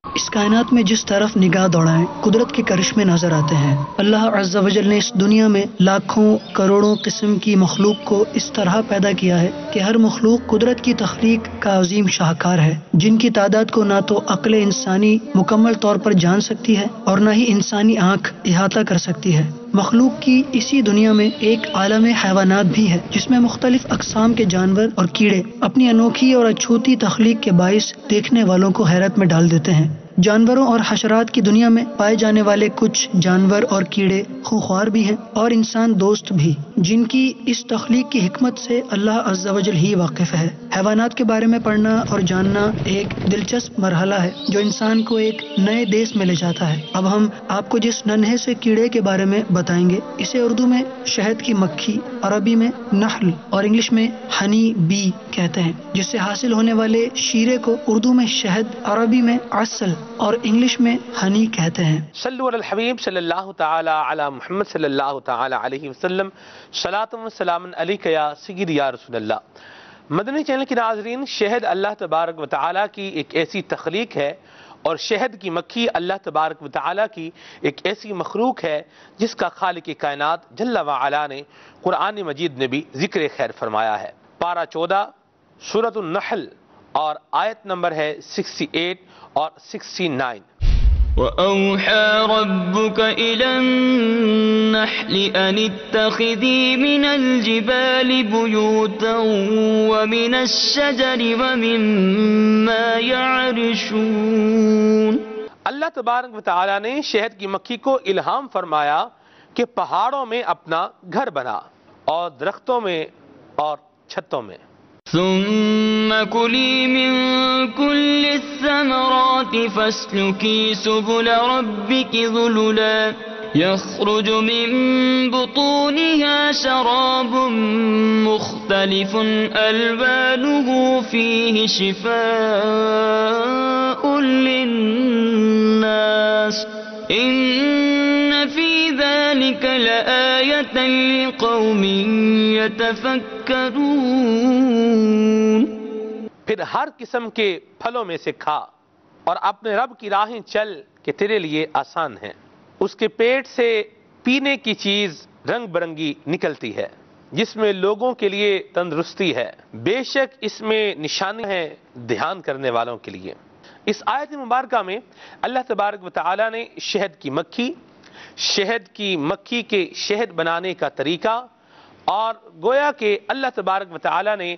اس کائنات میں جس طرف نگاہ دوڑائیں قدرت کے کرشمے نظر آتے ہیں۔ اللہ عز و جل نے اس دنیا میں لاکھوں کروڑوں قسم کی مخلوق کو اس طرح پیدا کیا ہے کہ ہر مخلوق قدرت کی تخلیق کا عظیم شاہکار ہے، جن کی تعداد کو نہ تو عقل انسانی مکمل طور پر جان سکتی ہے اور نہ ہی انسانی آنکھ احاطہ کر سکتی ہے۔ مخلوق کی اسی دنیا میں ایک عالم حیوانات بھی ہے جس میں مختلف اقسام کے جانور اور کیڑے اپنی انوکھی اور اچھوتی تخلیق کے باعث دیکھنے والوں کو حیرت میں ڈال دیتے ہیں۔ جانوروں اور حشرات کی دنیا میں پائے جانے والے کچھ جانور اور کیڑے خونخوار بھی ہیں اور انسان دوست بھی، جن کی اس تخلیق کی حکمت سے اللہ عز و جل ہی واقف ہے۔ حیوانات کے بارے میں پڑھنا اور جاننا ایک دلچسپ مرحلہ ہے جو انسان کو ایک نئے دیس میں لے جاتا ہے۔ اب ہم آپ کو جس ننھے سے کیڑے کے بارے میں بتائیں گے اسے اردو میں شہد کی مکھی، عربی میں نحل اور انگلش میں ہنی بی کہتے ہیں، جس سے حاصل ہونے والے شیرے کو اردو میں شہد، عربی میں عسل اور انگلش میں ہنی کہتے ہیں۔ صلو علی الحبیب صلی اللہ تعالی علی محمد صلی اللہ تعالی علیہ وسلم، صلاۃ و سلام علیک یا سیدی یا رسول اللہ۔ مدنی چینل کے ناظرین، شہد اللہ تبارک و تعالی کی ایک ایسی تخلیق ہے اور شہد کی مکھی اللہ تبارک و تعالی کی ایک ایسی مخلوق ہے جس کا خالق کائنات جل وعلا نے قرآن مجید میں بھی ذکر خیر فرمایا ہے۔ پارہ 14 سورۃ النحل اور آیت نمبر ہے 68 اور 69۔ وَأَوْحَى رَبُّكَ إِلَى النَّحْلِ أَنِ اتَّخِذِي مِنَ الْجِبَالِ بُيُوتًا وَمِنَ الشَّجَرِ وَمِمَّا يَعْرِشُونَ۔ اللہ تبارک و تعالیٰ نے شہد کی مکھی کو الہام فرمایا کہ پہاڑوں میں اپنا گھر بنا اور درختوں میں اور چھتوں میں۔ ثم كلي من كل الثمرات فاسلكي سبل ربك ذللا يخرج من بطونها شراب مختلف ألوانه فيه شفاء للناس إن في ذلك لآية لقوم يتفكرون۔ پھر ہر قسم کے پھلوں میں سے کھا اور اپنے رب کی راہیں چل کہ تیرے لیے آسان ہیں۔ اس کے پیٹ سے پینے کی چیز رنگ برنگی نکلتی ہے جس میں لوگوں کے لیے تندرستی ہے، بے شک اس میں نشانی ہے دھیان کرنے والوں کے لیے۔ اس آیت مبارکہ میں اللہ تبارک و تعالی نے شہد کی مکھی کے شہد بنانے کا طریقہ اور گویا کہ اللہ تبارک و تعالی نے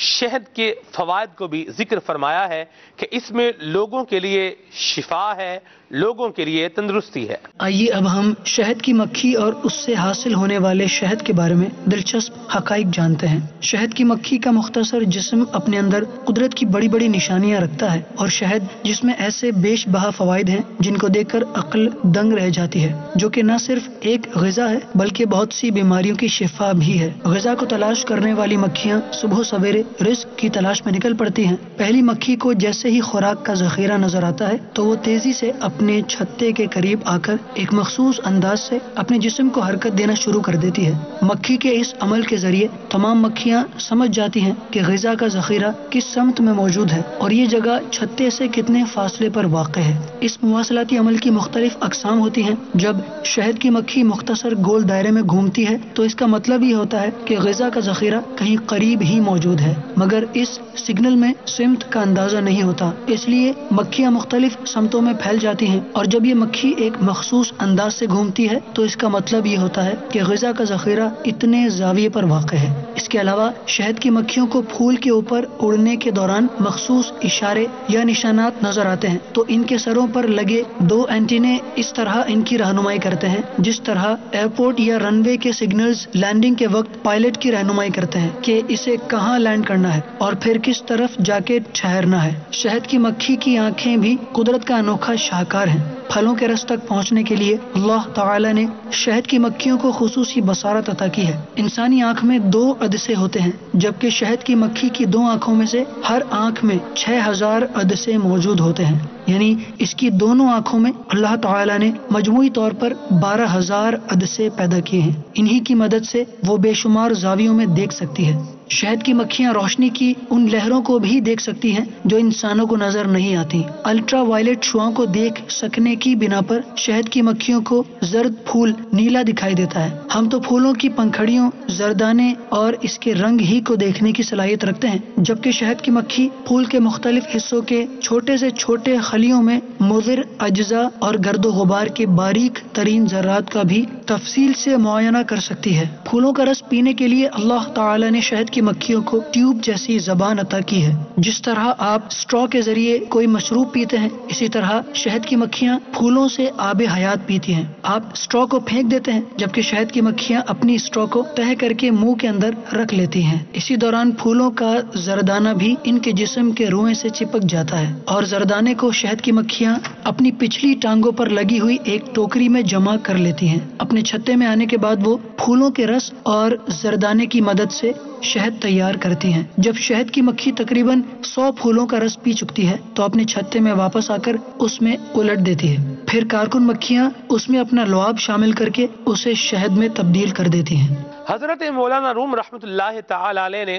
شہد کے فوائد کو بھی ذکر فرمایا ہے کہ اس میں لوگوں کے لیے شفا ہے، لوگوں کے لیے تندرستی ہے۔ آئیے اب ہم شہد کی مکھی اور اس سے حاصل ہونے والے شہد کے بارے میں دلچسپ حقائق جانتے ہیں۔ شہد کی مکھی کا مختصر جسم اپنے اندر قدرت کی بڑی بڑی نشانیاں رکھتا ہے اور شہد جس میں ایسے بیش بہا فوائد ہیں جن کو دیکھ کر عقل دنگ رہ جاتی ہے، جو کہ نہ صرف ایک غذا ہے بلکہ بہت سی بیماریوں کی شفا بھی ہے۔ غذا کو تلاش کرنے والی مکھیاں صبح سویرے رزق کی تلاش میں نکل پڑتی ہیں۔ پہلی مکھی کو جیسے ہی خوراک کا ذخیرہ نظر آتا ہے تو وہ تیزی سے اپنے چھتے کے قریب آ کر ایک مخصوص انداز سے اپنے جسم کو حرکت دینا شروع کر دیتی ہے۔ مکھی کے اس عمل کے ذریعے تمام مکھیاں سمجھ جاتی ہیں کہ غذا کا ذخیرہ کس سمت میں موجود ہے اور یہ جگہ چھتے سے کتنے فاصلے پر واقع ہے۔ اس مواصلاتی عمل کی مختلف اقسام ہوتی ہیں۔ جب شہد کی مکھی مختصر گول دائرے میں گھومتی ہے تو اس کا مطلب یہ ہوتا ہے کہ غذا کا ذخیرہ کہیں قریب ہی موجود ہے، مگر اس سگنل میں سمت کا اندازہ نہیں ہوتا، اس لیے مکھیاں مختلف سمتوں میں پھیل جاتی ہیں اور جب یہ مکھی ایک مخصوص انداز سے گھومتی ہے تو اس کا مطلب یہ ہوتا ہے کہ غذا کا ذخیرہ اتنے زاویے پر واقع ہے۔ اس کے علاوہ شہد کی مکھیوں کو پھول کے اوپر اڑنے کے دوران مخصوص اشارے یا نشانات نظر آتے ہیں، تو ان کے سروں پر لگے 2 اینٹینے اس طرح ان کی رہنمائی کرتے ہیں جس طرح ایئرپورٹ یا رن وے کے سگنلز لینڈنگ کے وقت پائلٹ کی رہنمائی کرتے ہیں کہ اسے کہاں لینڈ کرنا ہے اور پھر کس طرف جا کے ٹھہرنا ہے۔ شہد کی مکھی کی آنکھیں بھی قدرت کا انوکھا شاہکار ہیں۔ پھلوں کے رس تک پہنچنے کے لیے اللہ تعالی نے شہد کی مکھیوں کو خصوصی بصارت عطا کی ہے۔ انسانی آنکھ میں 2 عدسے ہوتے ہیں جبکہ شہد کی مکھی کی 2 آنکھوں میں سے ہر آنکھ میں 6000 عدسے موجود ہوتے ہیں۔ یعنی اس کی دونوں آنکھوں میں اللہ تعالیٰ نے مجموعی طور پر 12,000 عدسے پیدا کیے ہیں. انہی کی مدد سے وہ بے شمار زاویوں میں دیکھ سکتی ہے. شہد کی مکھیاں روشنی کی ان لہروں کو بھی دیکھ سکتی ہیں جو انسانوں کو نظر نہیں آتی. الٹرا وائلٹ شعاؤں کو دیکھ سکنے کی بنا پر شہد کی مکھیوں کو زرد پھول نیلا دکھائی دیتا ہے. ہم تو پھولوں کی پنکھڑیوں، زردانے اور اس کے رنگ ہی کو دیکھنے کی صلاحیت رکھتے ہیں، جبکہ شہد کی مکھی پھول کے مختلف حصوں کے چھوٹے سے چھوٹے خلیوں میں مضر اجزاء اور گرد و غبار کے باریک ترین ذرات کا بھی تفصیل سے معائنہ کر سکتی ہے. پھولوں کا رس پینے کے لیے اللہ تعالی نے شہد کی مکھیوں کو ٹیوب جیسی زبان عطا کی ہے. جس طرح آپ اسٹرا کے ذریعے کوئی مشروب پیتے ہیں، اسی طرح شہد کی مکھیاں پھولوں سے آب حیات پیتی ہیں. آپ اسٹرا کو پھینک دیتے ہیں، جبکہ شہد کی مکھیاں اپنی اسٹرا کو تہہ کر کے منہ کے اندر رکھ لیتی ہیں. اسی دوران پھولوں کا زردانہ بھی ان کے جسم کے روئیں سے چپک جاتا ہے اور زردانے کو شہد کی مکھیاں اپنی پچھلی ٹانگوں پر لگی ہوئی ایک ٹوکری میں جمع کر لیتی ہیں. اپنے چھتے میں آنے کے بعد وہ پھولوں کے رس اور زردانے کی مدد سے شہد تیار کرتی ہیں. جب شہد کی مکھی تقریباً 100 پھولوں کا رس پی چکتی ہے تو اپنے چھتے میں واپس آ کر اس میں الٹ دیتی ہے. پھر کارکن مکھیاں اس میں اپنا لعاب شامل کر کے اسے شہد میں تبدیل کر دیتی ہیں. حضرت مولانا روم رحمۃ اللہ تعالی علیہ نے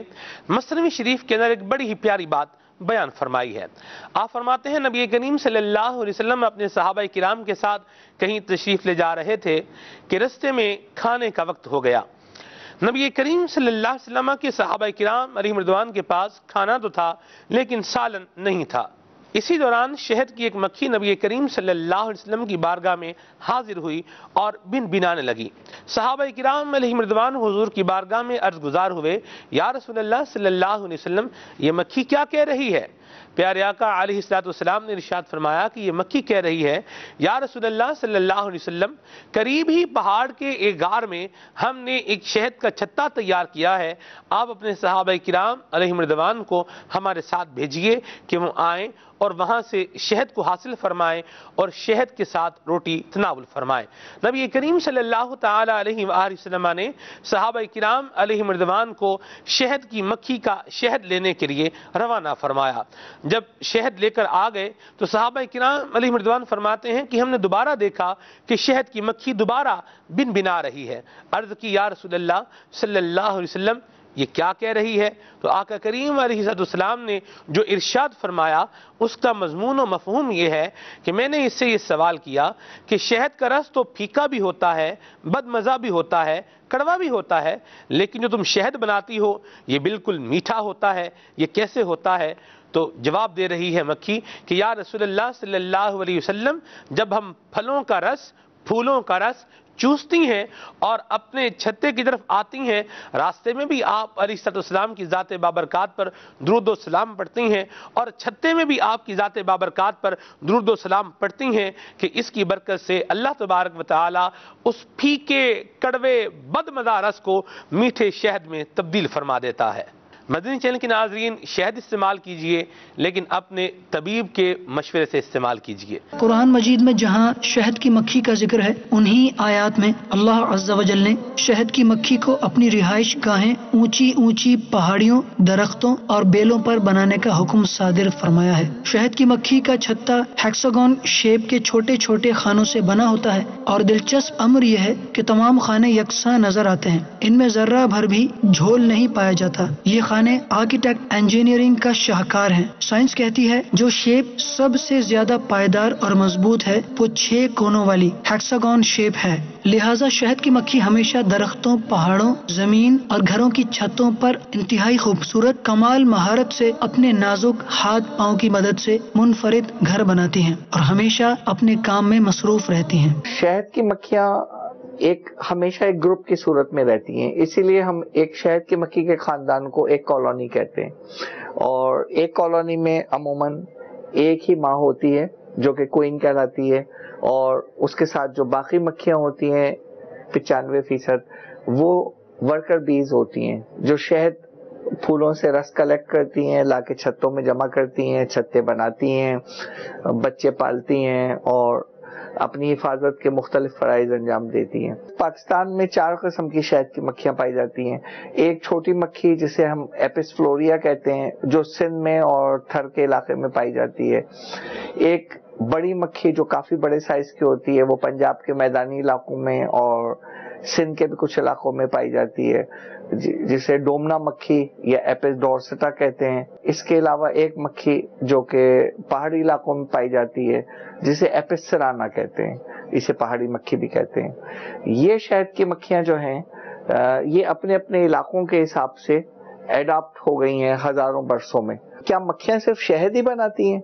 مثنوی شریف کے اندر ایک بڑی ہی پیاری بات بیان فرمائی ہے. آپ فرماتے ہیں نبی کریم صلی اللہ علیہ وسلم اپنے صحابہ کرام کے ساتھ کہیں تشریف لے جا رہے تھے کہ رستے میں کھانے کا وقت ہو گیا. نبی کریم صلی اللہ علیہ وسلم کے صحابہ کرام علیہم رضوان کے پاس کھانا تو تھا لیکن سالن نہیں تھا. اسی دوران شہد کی ایک مکھی نبی کریم صلی اللہ علیہ وسلم کی بارگاہ میں حاضر ہوئی اور بن بنانے لگی. صحابہ کرام علیہم رضوان حضور کی بارگاہ میں عرض گزار ہوئے، یا رسول اللہ صلی اللہ علیہ وسلم، یہ مکھی کیا کہہ رہی ہے؟ پیارے آقا علیہ السلام نے ارشاد فرمایا کہ یہ مکھی کہہ رہی ہے، یا رسول اللہ صلی اللہ علیہ وسلم، قریب ہی پہاڑ کے ایک غار میں ہم نے ایک شہد کا چھتا تیار کیا ہے. آپ اپنے صحابہ کرام علیہم رضوان کو ہمارے ساتھ بھیجیے کہ وہ آئیں اور وہاں سے شہد کو حاصل فرمائیں اور شہد کے ساتھ روٹی تناول فرمائیں. نبی کریم صلی اللہ تعالی علیہ وآلہ وسلم نے صحابہ کرام علیہم رضوان کو شہد کی مکھی کا شہد لینے کے لیے روانہ فرمایا. جب شہد لے کر آ گئے تو صحابہ کرام علیہم رضوان فرماتے ہیں کہ ہم نے دوبارہ دیکھا کہ شہد کی مکھی دوبارہ بن بنا رہی ہے. عرض کی، یا رسول اللہ صلی اللہ علیہ وسلم، یہ کیا کہہ رہی ہے؟ تو آقا کریم علیہ السلام نے جو ارشاد فرمایا اس کا مضمون و مفہوم یہ ہے کہ میں نے اس سے یہ سوال کیا کہ شہد کا رس تو پھیکا بھی ہوتا ہے، بد مزہ بھی ہوتا ہے، کڑوا بھی ہوتا ہے، لیکن جو تم شہد بناتی ہو یہ بالکل میٹھا ہوتا ہے، یہ کیسے ہوتا ہے؟ تو جواب دے رہی ہے مکھی کہ یا رسول اللہ صلی اللہ علیہ وسلم، جب ہم پھلوں کا رس، پھولوں کا رس چوستی ہیں اور اپنے چھتے کی طرف آتی ہیں، راستے میں بھی آپ علیہ السلام کی ذات بابرکات پر درود و سلام پڑھتی ہیں اور چھتے میں بھی آپ کی ذات بابرکات پر درود و سلام پڑھتی ہیں کہ اس کی برکت سے اللہ تبارک و تعالی اس پھیکے کڑوے بد مزہ رس کو میٹھے شہد میں تبدیل فرما دیتا ہے. مدنی چینل کے ناظرین، شہد استعمال کیجئے لیکن اپنے طبیب کے مشورے سے استعمال کیجئے. قرآن مجید میں جہاں شہد کی مکھی کا ذکر ہے، انہی آیات میں اللہ عز و جل نے شہد کی مکھی کو اپنی رہائش گاہیں اونچی اونچی پہاڑیوں، درختوں اور بیلوں پر بنانے کا حکم صادر فرمایا ہے. شہد کی مکھی کا چھتا ہیکساگون شیپ کے چھوٹے چھوٹے خانوں سے بنا ہوتا ہے اور دلچسپ امر یہ ہے کہ تمام خانے یکساں نظر آتے ہیں، ان میں ذرہ بھر بھی جھول نہیں پایا جاتا. یہ خانے آرکیٹیکٹ انجینئرنگ کا شاہکار ہیں. سائنس کہتی ہے جو شیپ سب سے زیادہ پائیدار اور مضبوط ہے وہ 6 کونوں والی ہیکساگون شیپ ہے. لہٰذا شہد کی مکھی ہمیشہ درختوں، پہاڑوں، زمین اور گھروں کی چھتوں پر انتہائی خوبصورت کمال مہارت سے اپنے نازک ہاتھ پاؤں کی مدد سے منفرد گھر بناتی ہیں اور ہمیشہ اپنے کام میں مصروف رہتی ہیں. شہد کی مکھیاں ہمیشہ ایک گروپ کی صورت میں رہتی ہیں، اسی لیے ہم ایک شہد کی مکھی کے خاندان کو ایک کالونی کہتے ہیں. اور ایک کالونی میں عموماً ایک ہی ماں ہوتی ہے جو کہ کوئین کہلاتی ہے، اور اس کے ساتھ جو باقی مکھیاں ہوتی ہیں 95% وہ ورکر بیز ہوتی ہیں جو شہد پھولوں سے رس کلیکٹ کرتی ہیں، لا کے چھتوں میں جمع کرتی ہیں، چھتے بناتی ہیں، بچے پالتی ہیں اور اپنی حفاظت کے مختلف فرائض انجام دیتی ہیں۔ پاکستان میں 4 قسم کی شہد کی مکھیاں پائی جاتی ہیں۔ ایک چھوٹی مکھی جسے ہم ایپس فلوریا کہتے ہیں، جو سندھ میں اور تھر کے علاقے میں پائی جاتی ہے۔ ایک بڑی مکھی جو کافی بڑے سائز کی ہوتی ہے، وہ پنجاب کے میدانی علاقوں میں اور سندھ کے بھی کچھ علاقوں میں پائی جاتی ہے، جسے ڈومنا مکھی یا ایپس ڈورسٹا کہتے ہیں۔ اس کے علاوہ ایک مکھی جو کہ پہاڑی علاقوں میں پائی جاتی ہے، جسے ایپس سرانا کہتے ہیں، اسے پہاڑی مکھی بھی کہتے ہیں۔ یہ شہد کی مکھیاں جو ہیں یہ اپنے اپنے علاقوں کے حساب سے ایڈاپٹ ہو گئی ہیں ہزاروں برسوں میں۔ کیا مکھیاں صرف شہد ہی بناتی ہیں؟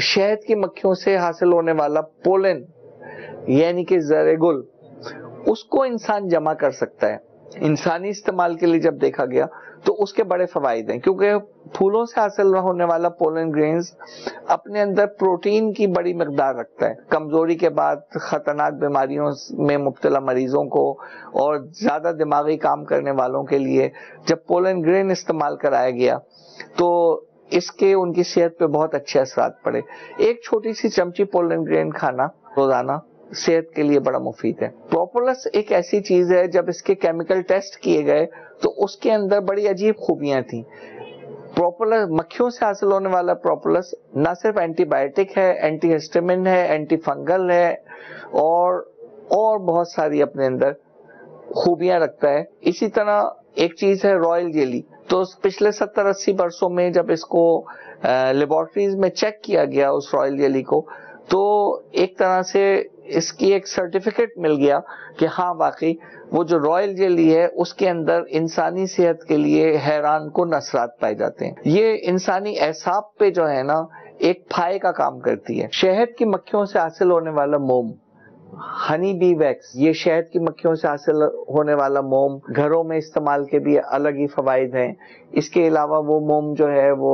شہد کی مکھیوں سے حاصل ہونے والا پولن یعنی کہ زر گل، اس کو انسان جمع کر سکتا ہے۔ انسانی استعمال کے لیے جب دیکھا گیا تو اس کے بڑے فوائد ہیں، کیونکہ پھولوں سے حاصل ہونے والا پولن گرینز اپنے اندر پروٹین کی بڑی مقدار رکھتا ہے۔ کمزوری کے بعد خطرناک بیماریوں میں مبتلا مریضوں کو اور زیادہ دماغی کام کرنے والوں کے لیے جب پولن گرین استعمال کرایا گیا تو اس کے ان کی صحت پہ بہت اچھے اثرات پڑے۔ ایک چھوٹی سی چمچی پولن گرین کھانا روزانہ صحت کے لیے بڑا مفید ہے۔ پروپولس ایک ایسی چیز ہے، جب اس کے کیمیکل ٹیسٹ کیے گئے تو اس کے اندر بڑی عجیب خوبیاں تھیں۔ پروپولس، مکھیوں سے حاصل ہونے والا پروپولس نہ صرف اینٹی بائیوٹک ہے، اینٹی ہسٹامن ہے، اینٹی فنگل ہے اور بہت ساری اپنے اندر خوبیاں رکھتا ہے۔ اسی طرح ایک چیز ہے رائل جیلی، تو پچھلے 70-80 برسوں میں جب اس کو لیبارٹریز میں چیک کیا گیا اس رائل جیلی کو، تو ایک طرح سے اس کی ایک سرٹیفکیٹ مل گیا کہ ہاں واقعی وہ جو رائل جیلی ہے اس کے اندر انسانی صحت کے لیے حیران کن اثرات پائے جاتے ہیں۔ یہ انسانی اعصاب پہ جو ہے نا ایک پھائے کا کام کرتی ہے۔ شہد کی مکھیوں سے حاصل ہونے والا موم، ہنی بی ویکس، یہ شہد کی مکھیوں سے حاصل ہونے والا موم گھروں میں استعمال کے بھی الگ ہی فوائد ہیں۔ اس کے علاوہ وہ موم جو ہے وہ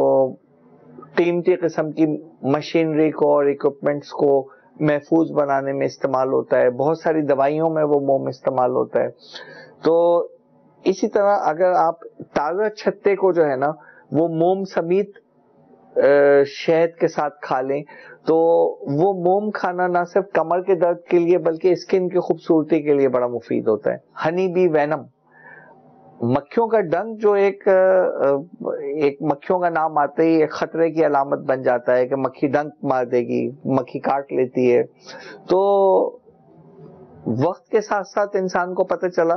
قیمتی قسم کی مشینری کو اور اکوپمنٹس کو محفوظ بنانے میں استعمال ہوتا ہے، بہت ساری دوائیوں میں وہ موم استعمال ہوتا ہے۔ تو اسی طرح اگر آپ تازہ چھتے کو جو ہے نا وہ موم سمیت شہد کے ساتھ کھا لیں تو وہ موم کھانا نہ صرف کمر کے درد کے لیے بلکہ اسکن کی خوبصورتی کے لیے بڑا مفید ہوتا ہے۔ ہنی بی وینم، مکھیوں کا ڈنک جو ایک مکھیوں کا نام آتے ہی ایک خطرے کی علامت بن جاتا ہے کہ مکھی ڈنک مار دے گی، مکھی کاٹ لیتی ہے۔ تو وقت کے ساتھ ساتھ انسان کو پتہ چلا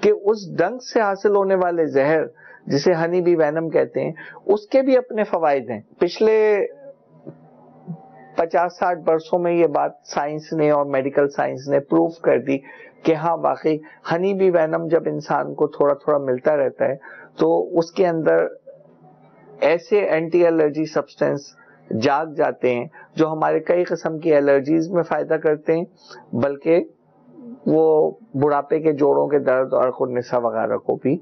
کہ اس ڈنک سے حاصل ہونے والے زہر جسے ہنی بی وینم کہتے ہیں اس کے بھی اپنے فوائد ہیں۔ پچھلے 50-60 برسوں میں یہ بات سائنس نے اور میڈیکل سائنس نے پروف کر دی کہ ہاں واقعی ہنی بی وینم جب انسان کو تھوڑا تھوڑا ملتا رہتا ہے تو اس کے اندر ایسے اینٹی الرجی سبسٹینس جاگ جاتے ہیں جو ہمارے کئی قسم کی الرجیز میں فائدہ کرتے ہیں، بلکہ وہ بڑھاپے کے جوڑوں کے درد اور خنثی وغیرہ کو بھی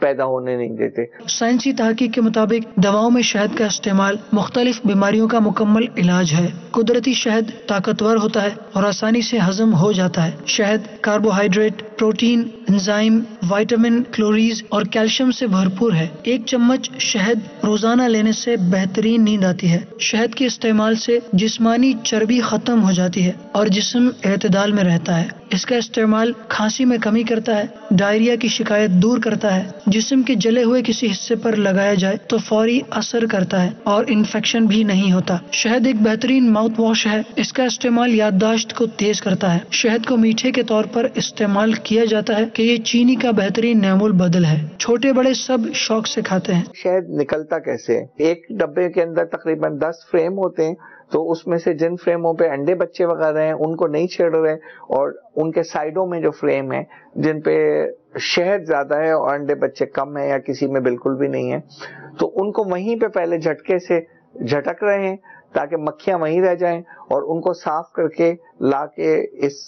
پیدا ہونے نہیں دیتے۔ سائنسی تحقیق کے مطابق دواؤں میں شہد کا استعمال مختلف بیماریوں کا مکمل علاج ہے۔ قدرتی شہد طاقتور ہوتا ہے اور آسانی سے ہضم ہو جاتا ہے۔ شہد carbohydrate, protein, enzyme, vitamin, calories اور کیلشیم سے بھرپور ہے۔ ایک چمچ شہد روزانہ لینے سے بہترین نیند آتی ہے۔ شہد کے استعمال سے جسمانی چربی ختم ہو جاتی ہے اور جسم اعتدال میں رہتا ہے۔ اس کا استعمال کھانسی میں کمی کرتا ہے، ڈائریا کی شکایت دور کرتا ہے۔ جسم کے جلے ہوئے کسی حصے پر لگایا جائے تو فوری اثر کرتا ہے اور انفیکشن بھی نہیں ہوتا۔ شہد ایک بہترین ماؤتھ واش ہے۔ اس کا استعمال یادداشت کو تیز کرتا ہے۔ شہد کو میٹھے کے طور پر استعمال کیا جاتا ہے کہ یہ چینی کا بہترین نعم البدل ہے۔ چھوٹے بڑے سب شوق سے کھاتے ہیں۔ شہد نکلتا کیسے ہے؟ ایک ڈبے کے اندر تقریباً 10 فریم ہوتے ہیں، تو اس میں سے جن فریموں پہ انڈے بچے وغیرہ ہیں ان کو نہیں چھیڑ رہے، اور ان کے سائڈوں میں جو فریم ہیں جن پہ شہد زیادہ ہے اور انڈے بچے کم ہیں یا کسی میں بالکل بھی نہیں ہے، تو ان کو وہیں پہ پہلے جھٹکے سے جھٹک رہے ہیں تاکہ مکھیاں وہیں رہ جائیں، اور ان کو صاف کر کے لا کے اس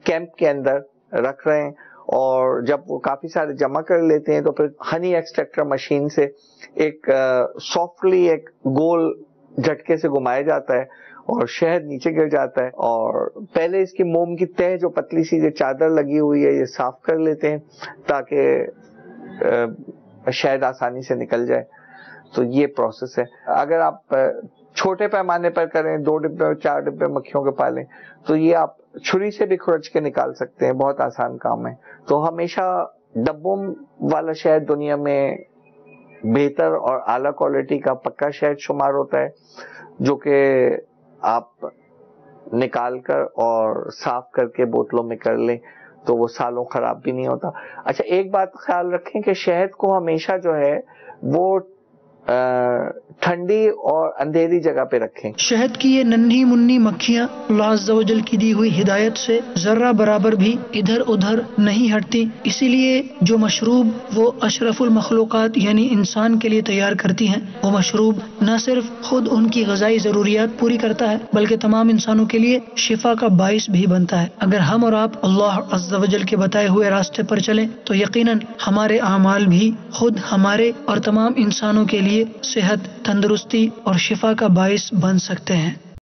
کیمپ کے اندر رکھ رہے ہیں۔ اور جب وہ کافی سارے جمع کر لیتے ہیں تو پھر ہنی ایکسٹریکٹر مشین سے ایک سافٹلی ایک گول جھٹکے سے گھمایا جاتا ہے اور شہد نیچے گر جاتا ہے، اور پہلے اس کی موم کی تہ جو پتلی سی جو چادر لگی ہوئی ہے یہ صاف کر لیتے ہیں تاکہ شہد آسانی سے نکل جائے۔ تو یہ پروسیس ہے۔ اگر آپ چھوٹے پیمانے پر کریں، 2 ڈبے 4 ڈبے مکھیوں کے پالیں، تو یہ آپ چھری سے بھی کھرچ کے نکال سکتے ہیں، بہت آسان کام ہے۔ تو ہمیشہ ڈبوں والا شہد دنیا میں بہتر اور اعلیٰ کوالٹی کا پکا شہد شمار ہوتا ہے، جو کہ آپ نکال کر اور صاف کر کے بوتلوں میں کر لیں تو وہ سالوں خراب بھی نہیں ہوتا۔ اچھا، ایک بات خیال رکھیں کہ شہد کو ہمیشہ جو ہے وہ ٹھنڈی اور اندھیری جگہ پہ رکھیں۔ شہد کی یہ ننھی منی مکھیاں اللہ عز و جل کی دی ہوئی ہدایت سے ذرہ برابر بھی ادھر ادھر نہیں ہٹتی، اسی لیے جو مشروب وہ اشرف المخلوقات یعنی انسان کے لیے تیار کرتی ہیں، وہ مشروب نہ صرف خود ان کی غذائی ضروریات پوری کرتا ہے بلکہ تمام انسانوں کے لیے شفا کا باعث بھی بنتا ہے۔ اگر ہم اور آپ اللہ عز و جل کے بتائے ہوئے راستے پر چلیں تو یقیناً ہمارے اعمال بھی خود ہمارے اور تمام انسانوں کے لیے صحت، تندرستی اور شفا کا باعث بن سکتے ہیں۔